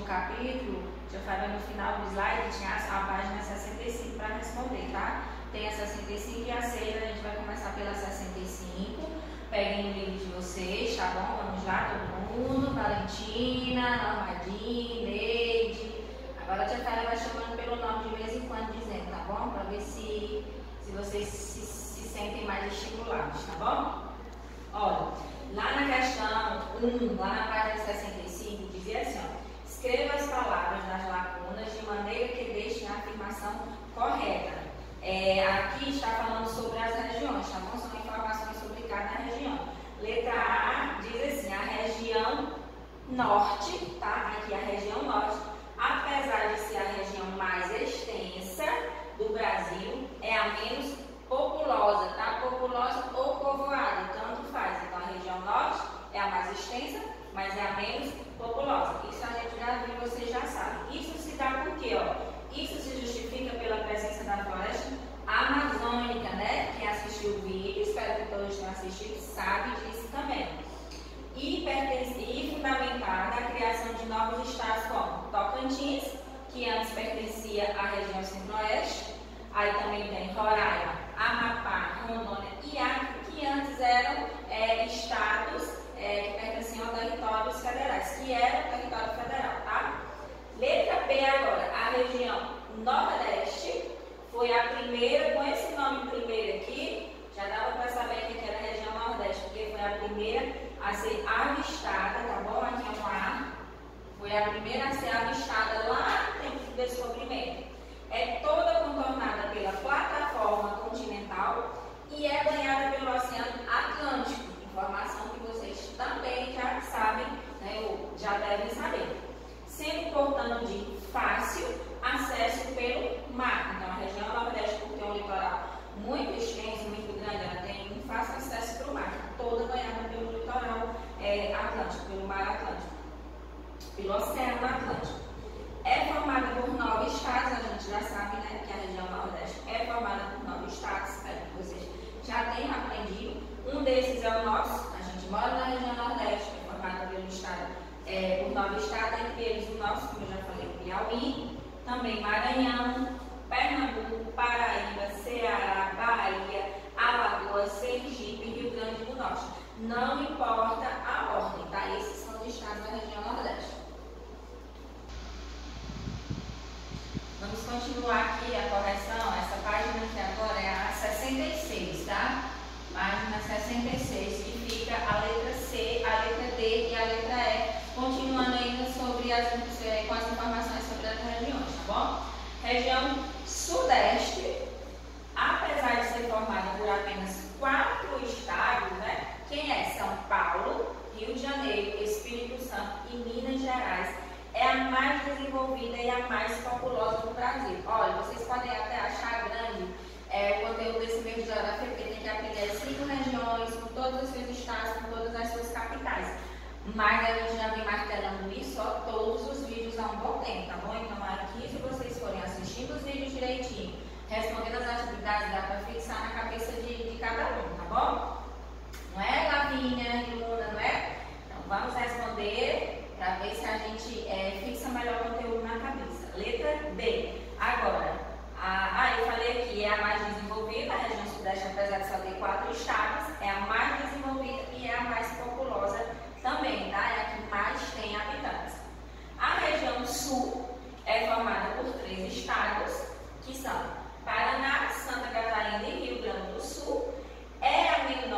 capítulo, já falei no final do slide, tinha a página 65 para responder, tá? Tem a 65 e a 6, a gente vai começar pela 65. Peguem o livro de vocês, tá bom? Vamos lá, todo mundo. Valentina, Normadinha, Neide. Agora a tia Carla vai chamando pelo nome de vez em quando, dizendo, tá bom? Para ver se vocês se sentem mais estimulados, tá bom? Olha, lá na questão 1, lá na página 65, dizia assim, ó, escreva as palavras nas lacunas de maneira que deixem a afirmação correta. Aqui está falando sobre as regiões, tá bom? São informações sobre cada região. Letra A diz assim, a região norte, tá? Aqui a região norte, apesar de ser a região mais extensa do Brasil, é a menos populosa, tá? Populosa ou povoada, tanto faz. Então a região norte é a mais extensa, mas é a menos populosa. Isso a gente já viu, vocês já sabem. Isso se dá por quê, ó? Isso se justifica pela presença da floresta amazônica, né? Quem assistiu o vídeo, espero que todos tenham assistido, sabe disso também. E fundamentada a criação de novos estados como Tocantins, que antes pertencia à região centro-oeste, aí também tem Roraima, Amapá, Rondônia e Acre, que antes eram estados que pertenciam a territórios federais, que era o território federal, tá? Letra B agora, a região Nordeste foi a primeira, com esse nome primeiro aqui, já dava para saber que era a região Nordeste, porque foi a primeira a ser avistada, tá bom? Aqui é um A, foi a primeira a ser avistada lá no tempo do descobrimento. É toda contornada pela plataforma continental e é banhada pelo Oceano Atlântico, informação que vocês também já sabem, né, ou já devem saber. Sendo, portanto, de fácil acesso pelo mar. Então, a região Nordeste, por ter um litoral muito extenso, muito grande, ela tem um fácil acesso para o mar, toda banhada pelo litoral Atlântico, pelo mar Atlântico, pelo Oceano Atlântico. É formada por 9 estados, a gente já sabe, né, que a região Nordeste é formada por 9 estados, espero que vocês já tenham aprendido. Um desses é o nosso, a gente mora na região Nordeste, é formada pelo estado por 9 estados, entre eles o nosso, como eu já falei, Piauí, também Maranhão, Pernambuco, Paraíba, Ceará, Bahia, Alagoas, Sergipe e Rio Grande do Norte. Não importa a ordem, tá? Esses são os estados da região Nordeste. Vamos continuar aqui a correção. Essa página aqui agora é a 66, tá? Página 66, que fica a letra C, a letra D e a letra E. Continuando ainda sobre com as informações sobre as regiões, tá bom? Região Sudeste, apesar de ser formada por apenas 4 estados, né? Quem é? São Paulo, Rio de Janeiro, Espírito Santo e Minas Gerais. É a mais desenvolvida e a mais populosa do Brasil. Olha, vocês podem até achar grande o conteúdo desse mês de geografia, porque tem que aprender as 5 regiões, com todos os seus estados, com todas as suas capitais. Mas a gente já vem martelando isso, ó, todos os vídeos há um bom tempo, tá bom? Então aqui, se vocês forem assistindo os vídeos direitinho, respondendo as atividades, dá para fixar na cabeça de cada um, tá bom? Não é, Lavínia e Luna, não é? Então vamos responder para ver se a gente fixa melhor o conteúdo na cabeça. Letra B. Agora, eu falei aqui, é a mais desenvolvida, a região Sudeste, apesar de só ter 4 estados, é a mais desenvolvida e é a mais populosa também, tá? É a que mais tem habitantes. A região Sul é formada por 3 estados, que são Paraná, Santa Catarina e Rio Grande do Sul. É a menor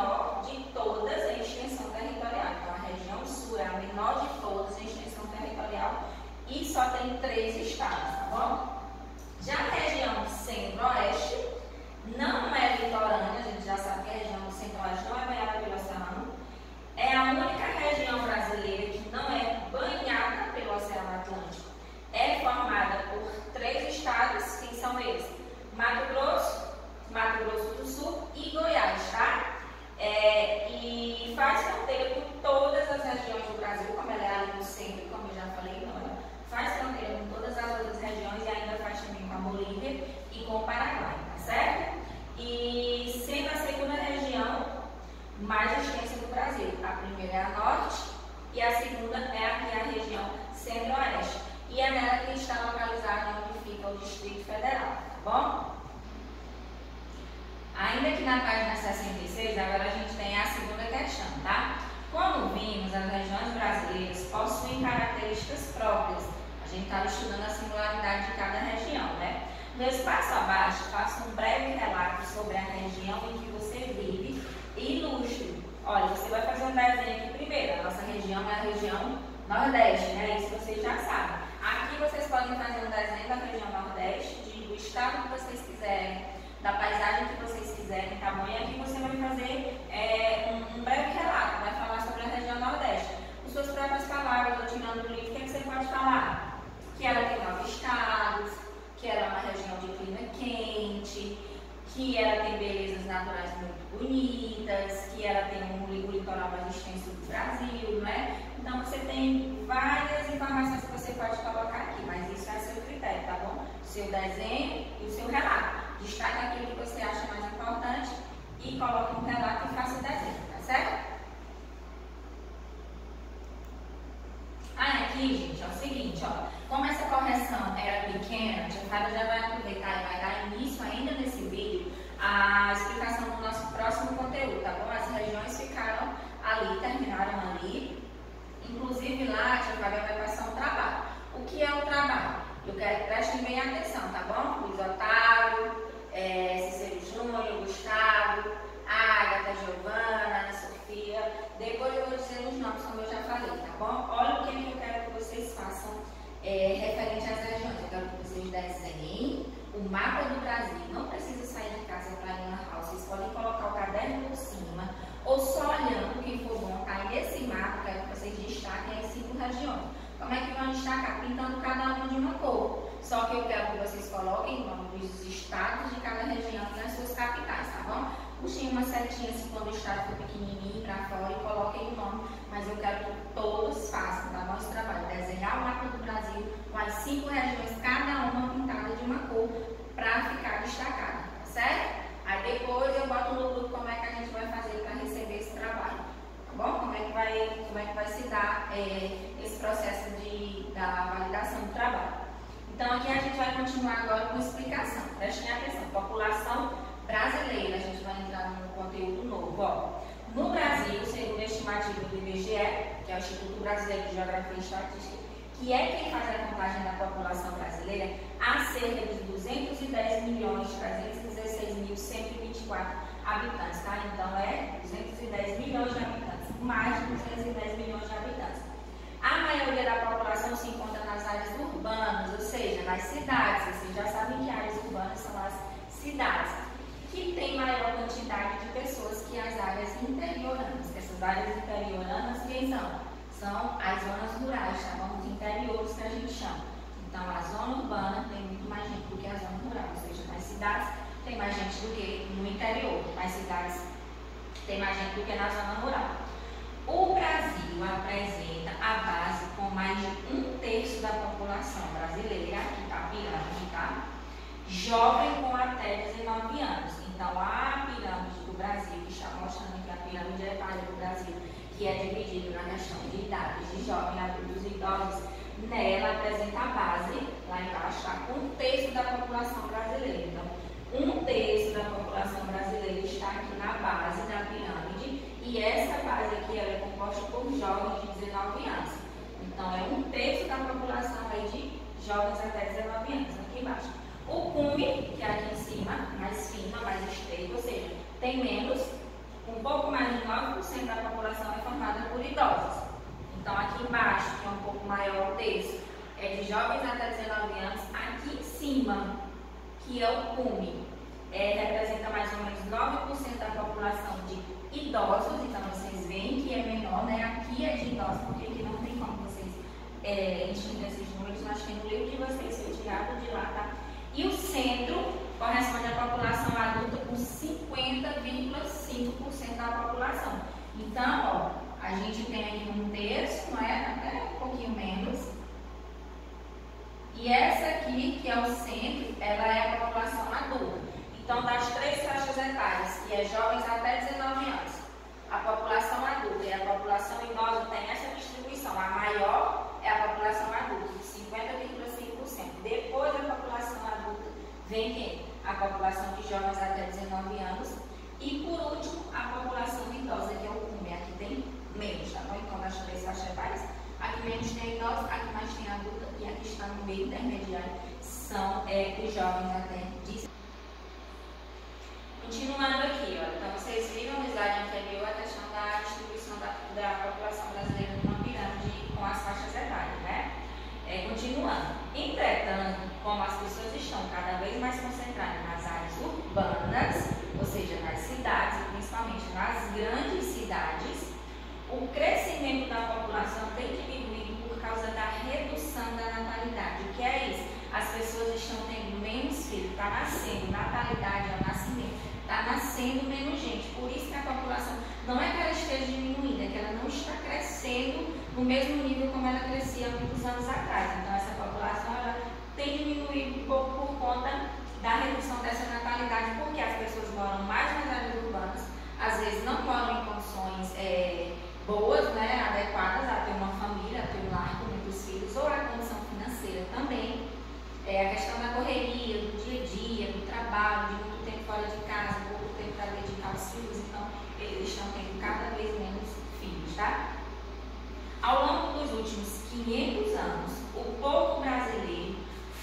na página 66, agora a gente tem a segunda questão, tá? Como vimos, as regiões brasileiras possuem características próprias. A gente estava estudando a singularidade de cada região, né? No espaço abaixo, faça um breve relato sobre a região em que você vive e ilustre. Olha, você vai fazer um desenho aqui primeiro. A nossa região é a região Nordeste, né? Isso vocês já sabem. Aqui vocês podem fazer um desenho da região Nordeste, do estado que vocês quiserem, da paisagem que vocês quiserem, tá bom? E aqui você vai fazer um breve relato, vai falar sobre a região Nordeste. Com suas próprias palavras, ou tirando do livro, o que você pode falar? Que ela tem 9 estados, que ela é uma região de clima quente, que ela tem belezas naturais muito bonitas, que ela tem o litoral mais extenso do Brasil, não é? Então você tem várias informações que você pode colocar aqui, mas isso é seu critério, tá bom? Seu desenho e o seu relato. Destaque aquilo que você acha mais importante e coloque um relato e faça o desenho, tá certo? Aqui, gente, é o seguinte, ó. Como essa correção era pequena, a Fábio já vai aproveitar e vai dar início ainda nesse vídeo à explicação do nosso próximo conteúdo, tá bom? As regiões ficaram ali, terminaram ali. Inclusive lá, a Fábio vai passar um trabalho. O que é o trabalho? Eu quero que prestem bem atenção, tá bom? Luiz Otávio, Cícero Júnior, Gustavo, Ágata, Giovana, Ana Sofia. Depois eu vou dizer os nomes, como eu já falei, tá bom? Olha o que eu quero que vocês façam referente às regiões. Eu quero que vocês desenhem o mapa do Brasil. Não precisa sair de casa para ir na house. Vocês podem colocar o caderno por cima ou só olhando, quem for bom, tá? E nesse mapa, eu quero que vocês destaquem as 5 regiões. Como é que vão destacar? Pintando cada uma de uma cor. Só que eu quero que vocês coloquem o nome dos estados de cada região nas suas capitais, tá bom? Puxem uma setinha assim quando o estado for pequenininho para fora e coloquem o nome. Mas eu quero que todos façam, tá bom? Esse trabalho. Desenhar o mapa do Brasil com as 5 regiões, cada uma pintada de uma cor, para ficar destacada, tá certo? Aí depois eu boto no grupo como é que a gente vai fazer para receber esse trabalho. Tá bom? Como é que vai se dar esse processo da validação do trabalho. Então aqui a gente vai continuar agora com explicação. Prestem atenção. População brasileira. A gente vai entrar num conteúdo novo. Ó. No Brasil, segundo a estimativa do IBGE, que é o Instituto Brasileiro de Geografia e Estatística, que é quem faz a contagem da população brasileira, há cerca de 210.316.124 habitantes, tá? Então é 210 milhões de habitantes, mais de 210 milhões de habitantes. A maioria da população se encontra nas áreas urbanas, ou seja, nas cidades. Vocês já sabem que áreas urbanas são as cidades, que tem maior quantidade de pessoas que as áreas interioranas. Essas áreas interioranas, quem são? São as zonas rurais, tá bom? Os interiores que a gente chama. Então, a zona urbana tem muito mais gente do que a zona rural, ou seja, nas cidades tem mais gente do que no interior, nas cidades tem mais gente do que na zona rural. O Brasil apresenta a base com mais de 1/3 da população brasileira, aqui está a pirâmide, tá? Jovem com até 19 anos. Então, a pirâmide do Brasil, que está mostrando aqui a pirâmide etária do Brasil, que é dividido na questão de idades de jovens, adultos e idosos, nela apresenta a base, lá embaixo está 1/3 da população brasileira. Então, 1/3 da população brasileira está aqui na base da pirâmide, e essa base aqui ela é composta por jovens de 19 anos. Então, é 1/3 da população aí de jovens até 19 anos, aqui embaixo. O cume, que é aqui em cima, mais fino, mais estreito, ou seja, tem menos. Um pouco mais de 9% da população é formada por idosos. Então, aqui embaixo, que é um pouco maior o texto, é de jovens até 19 anos. Aqui em cima, que é o cume, representa mais ou menos 9% da população de idosos. Então, vocês veem que é menor, né? Aqui é de idosos, porque aqui não tem como vocês enxergarem esses números, mas tem no livro de vocês, foi tirado de lá, tá? E o centro corresponde à população adulta com 50,5% da população. Então, ó, a gente tem aqui 1/3, não é? Até um pouquinho menos. E essa aqui, que é o centro, ela é a população adulta. Então, das 3 faixas etárias, que é jovens até 19 anos, a população adulta e a população idosa tem essa distribuição. A maior é a população adulta, de 50,5%. Depois da população adulta, vem quem? A população de jovens até 19 anos, E por último, a população idosa, que é o cume, aqui tem menos, tá bom? Então, das 3 faixas etárias, aqui menos tem idosa, aqui mais tem adulta e aqui está no meio intermediário, são os jovens até 10. Continuando aqui, ó, então vocês viram no slide anterior a questão da distribuição da população brasileira numa pirâmide com as faixas etárias, né? Continuando. Entretanto, como as pessoas estão cada vez mais concentradas nas áreas urbanas, ou seja, nas cidades, e principalmente nas grandes cidades, o crescimento da população tem diminuído por causa da redução da natalidade. O que é isso? As pessoas estão tendo menos filhos, está nascendo, natalidade ao nascimento, está nascendo menos gente. Por isso que a população, não é que ela esteja diminuindo, é que ela não está crescendo no mesmo nível como ela crescia há muitos anos atrás. Então, essa população ela tem diminuído um pouco por conta da redução dessa natalidade, porque as pessoas moram mais nas áreas urbanas, às vezes não moram em condições boas, né, adequadas a ter uma família, a ter um lar com muitos filhos, ou a condição financeira também. A questão da correria, do dia a dia, do trabalho, de muito tempo fora de casa, pouco tempo para dedicar aos filhos, então eles estão tendo cada vez menos filhos, tá? Ao longo dos últimos 500 anos, o povo brasileiro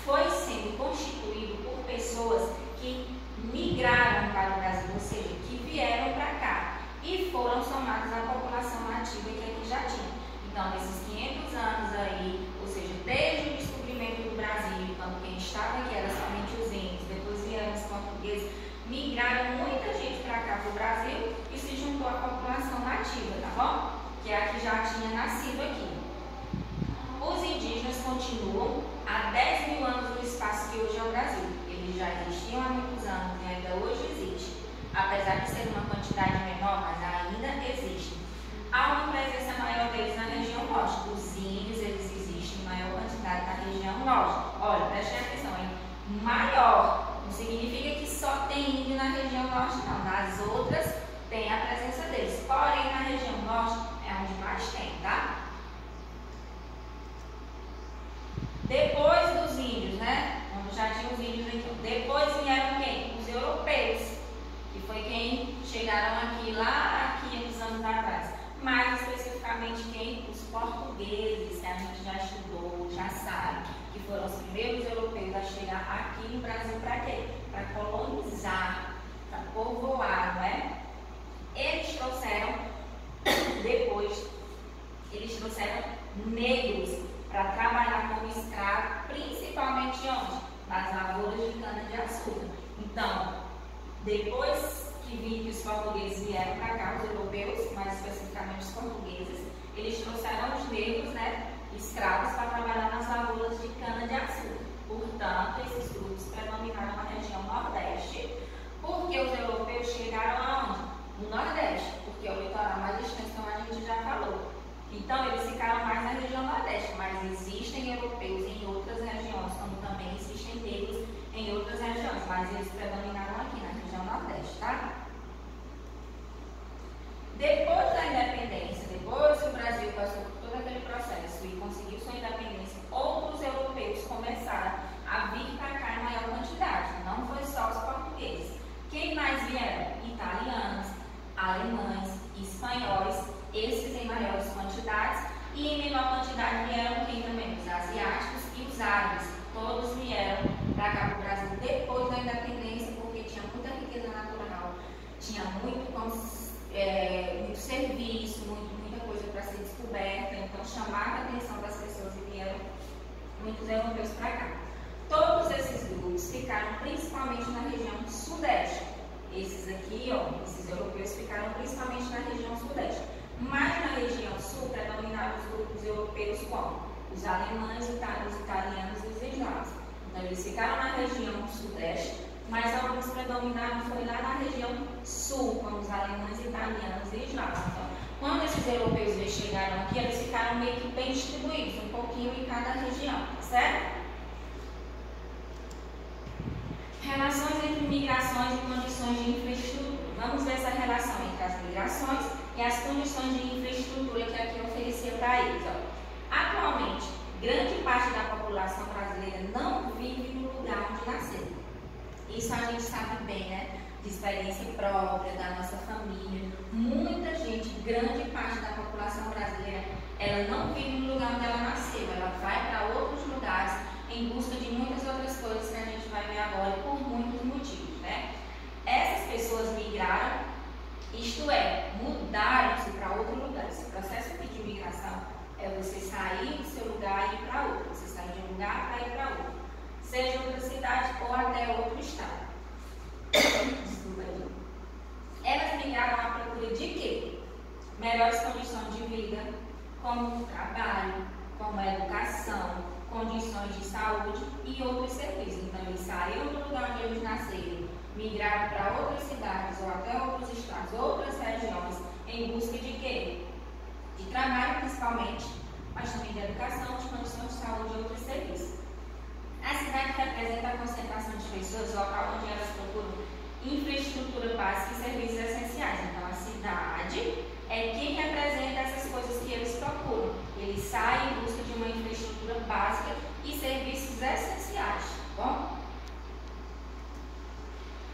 foi sendo constituído por pessoas que migraram para o Brasil, ou seja, que vieram para cá e foram somados à população nativa que aqui já tinha. Então, nesses 500 anos aí, ou seja, desde o descobrimento do Brasil, quando quem estava aqui era somente os índios, depois vieram os portugueses, migraram muita gente para cá, para o Brasil, e se juntou à população nativa, tá bom? Que é a que já tinha nascido aqui. Os indígenas continuam há 10 mil anos no espaço que hoje é o Brasil. Eles já existiam há muitos anos e ainda hoje existe. Apesar de ser uma quantidade menor, mas ainda existe. Há uma presença maior deles na região norte. Os índios, eles existem em maior quantidade na região norte. Olha, prestem atenção, hein? Maior. Não significa que só tem índio na região norte, não. Nas outras, tem a presença deles. Porém, na região norte é onde mais tem, tá? Depois dos índios, né? Quando já tinha os índios aqui. Depois vieram quem? Os europeus, que foi quem chegaram aqui lá há 500 anos atrás. Mais especificamente quem? Os portugueses, que a gente já estudou, já sabe, que foram os primeiros europeus a chegar aqui no Brasil para quê? Para colonizar, para povoar, não é? Eles trouxeram, depois, eles trouxeram negros para trabalhar como escravo, principalmente onde? Nas lavouras de cana-de-açúcar. Então, depois que os portugueses vieram para cá, os europeus, mais especificamente os portugueses, eles trouxeram os negros, né, escravos, para trabalhar nas lavouras de cana-de-açúcar. Portanto, esses grupos predominaram na região nordeste, porque os europeus chegaram aonde? No nordeste, porque é o litoral mais distante, como a gente já falou. Então, eles ficaram mais na região nordeste, mas existem europeus em outras regiões, como também existem negros em outras regiões, mas eles predominaram aqui na região nordeste, tá? Depois da independência, depois que o Brasil passou por todo aquele processo e conseguiu sua independência, outros europeus começaram a vir para cá em maior quantidade, não foi só os portugueses. Quem mais vieram? Italianos, alemães, espanhóis, esses em maiores quantidades, e em menor quantidade vieram quem também? Os asiáticos e os árabes. Todos vieram para cá para o Brasil depois da independência, porque tinha muita riqueza natural, tinha muito serviço, muita coisa para ser descoberta, então chamava a atenção das pessoas e vieram muitos europeus para cá. Todos esses grupos ficaram principalmente na região sudeste. Esses aqui, ó, esses europeus ficaram principalmente na região sudeste. Mas na região sul predominaram os grupos europeus como os alemães, os italianos e os eslavos. Então eles ficaram na região sudeste, mas alguns predominaram foi lá na região sul, como os alemães, italianos e eslavos. Então, quando esses europeus chegaram aqui, eles ficaram meio que bem distribuídos, um pouquinho em cada região, certo? Relações entre migrações e condições de infraestrutura. Vamos ver essa relação entre as migrações e as condições de infraestrutura que aqui oferecia para eles. Ó. Atualmente, grande parte da população brasileira não vive no lugar onde nasceu. Isso a gente sabe bem, né? Diz experiência própria, da nossa família. Muita gente, grande parte da população brasileira, ela não vive no lugar onde ela nasceu, ela vai para outros lugares em busca de muitas outras coisas que a gente vai ver agora por muitos motivos, né? Essas pessoas migraram, isto é, mudaram-se para outro lugar. Esse processo de migração é você sair do seu lugar e ir para outro, você sair de um lugar para ir para outro, seja outra cidade ou até outro estado. Desculpa aí. Elas migraram à procura de quê? Melhores condições de vida, como trabalho, como educação, condições de saúde e outros serviços. Então, eles saíram do lugar onde eles nasceram, migraram para outras cidades ou até outros estados, outras regiões, em busca de quê? De trabalho, principalmente, mas também de educação, de condições de saúde e outros serviços. A cidade representa a concentração de pessoas, local onde elas procuram infraestrutura básica e serviços essenciais. Então, a cidade é quem representa essas coisas que eles procuram. Eles saem em busca de uma infraestrutura básica e serviços essenciais, tá bom?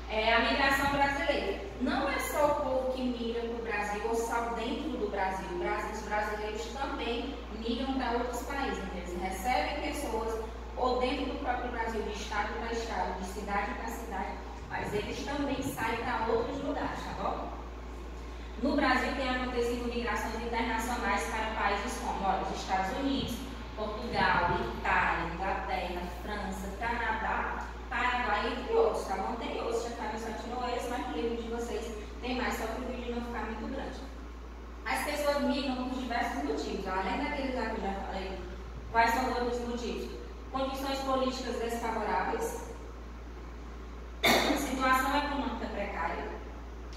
A migração brasileira. Não é só o povo que migra para o Brasil ou só dentro do Brasil. Os brasileiros também migram para outros países. Eles recebem pessoas ou dentro do próprio Brasil, de estado para estado, de cidade para cidade, mas eles também saem para outros lugares, tá bom? No Brasil tem acontecido migrações internacionais para países como os Estados Unidos, Portugal, Itália, Inglaterra, França, Canadá, Paraguai, entre outros, tá bom? Tem outros, já falei, só tirou esse, mas no livro de vocês tem mais, só que o vídeo não ficar muito grande. As pessoas migram por diversos motivos, além daqueles lá que eu já falei. Quais são os outros motivos? Condições políticas desfavoráveis, situação econômica precária,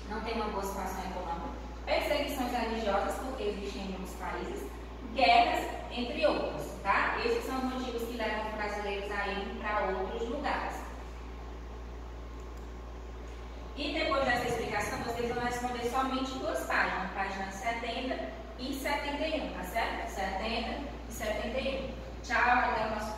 não tem uma boa situação econômica, perseguições religiosas, porque existem em muitos países, guerras, entre outros, tá? Esses são os motivos que levam os brasileiros a irem para outros lugares. E depois dessa explicação, vocês vão responder somente duas páginas, páginas 70 e 71, tá certo? 70 e 71. Tchau, até o próximo.